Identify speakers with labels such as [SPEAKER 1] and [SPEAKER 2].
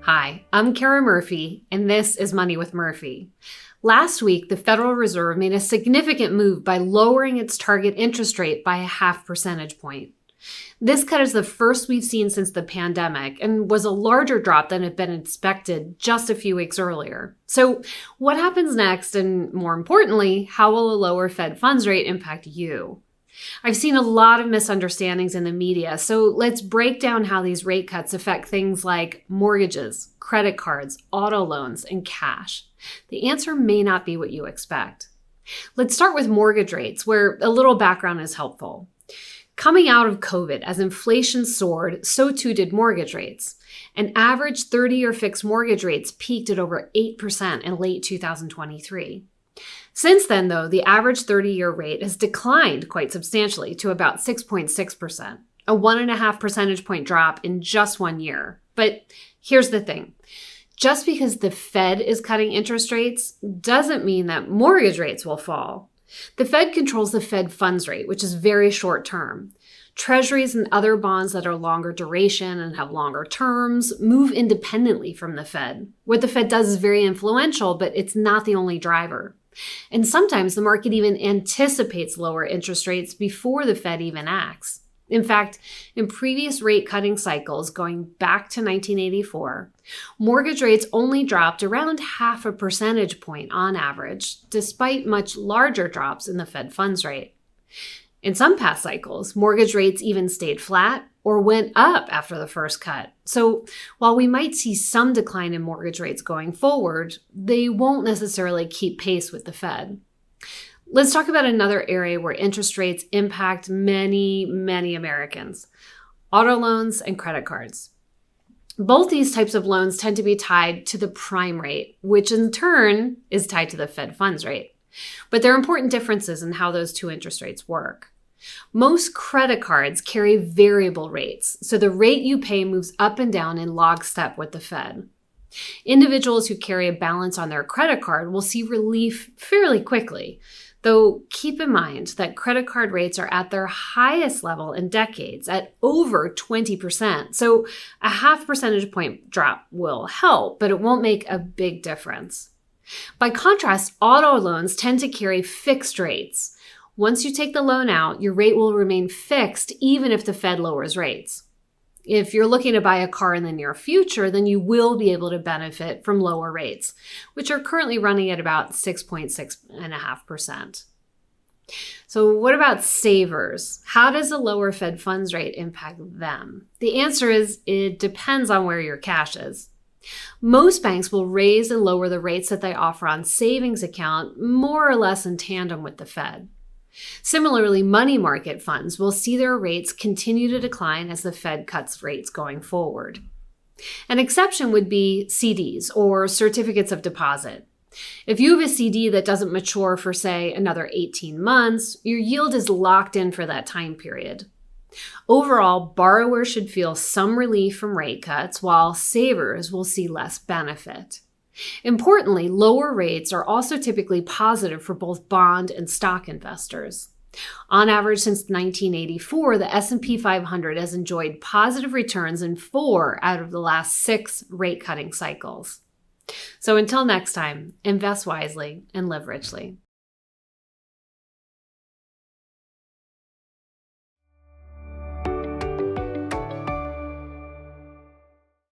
[SPEAKER 1] Hi, I'm Kara Murphy, and this is Money with Murphy. Last week, the Federal Reserve made a significant move by lowering its target interest rate by a half percentage point. This cut is the first we've seen since the pandemic and was a larger drop than had been expected just a few weeks earlier. So what happens next, and more importantly, how will a lower Fed funds rate impact you? I've seen a lot of misunderstandings in the media, so let's break down how these rate cuts affect things like mortgages, credit cards, auto loans, and cash. The answer may not be what you expect. Let's start with mortgage rates, where a little background is helpful. Coming out of COVID, as inflation soared, so too did mortgage rates. An average 30-year fixed mortgage rates peaked at over 8% in late 2023. Since then, though, the average 30-year rate has declined quite substantially to about 6.6%, a 1.5 percentage point drop in just 1 year. But here's the thing. Just because the Fed is cutting interest rates doesn't mean that mortgage rates will fall. The Fed controls the Fed funds rate, which is very short term. Treasuries and other bonds that are longer duration and have longer terms move independently from the Fed. What the Fed does is very influential, but it's not the only driver. And sometimes the market even anticipates lower interest rates before the Fed even acts. In fact, in previous rate cutting cycles going back to 1984, mortgage rates only dropped around half a percentage point on average, despite much larger drops in the Fed funds rate. In some past cycles, mortgage rates even stayed flat or went up after the first cut. So while we might see some decline in mortgage rates going forward, they won't necessarily keep pace with the Fed. Let's talk about another area where interest rates impact many Americans: auto loans and credit cards. Both these types of loans tend to be tied to the prime rate, which in turn is tied to the Fed funds rate. But there are important differences in how those two interest rates work. Most credit cards carry variable rates, so the rate you pay moves up and down in lockstep with the Fed. Individuals who carry a balance on their credit card will see relief fairly quickly, though keep in mind that credit card rates are at their highest level in decades at over 20%, so a half percentage point drop will help, but it won't make a big difference. By contrast, auto loans tend to carry fixed rates. Once you take the loan out, your rate will remain fixed even if the Fed lowers rates. If you're looking to buy a car in the near future, then you will be able to benefit from lower rates, which are currently running at about 6.5%. So what about savers? How does a lower Fed funds rate impact them? The answer is it depends on where your cash is. Most banks will raise and lower the rates that they offer on savings account more or less in tandem with the Fed. Similarly, money market funds will see their rates continue to decline as the Fed cuts rates going forward. An exception would be CDs or certificates of deposit. If you have a CD that doesn't mature for, say, another 18 months, your yield is locked in for that time period. Overall, borrowers should feel some relief from rate cuts, while savers will see less benefit. Importantly, lower rates are also typically positive for both bond and stock investors. On average, since 1984, the S&P 500 has enjoyed positive returns in 4 out of the last 6 rate cutting cycles. So until next time, invest wisely and live richly.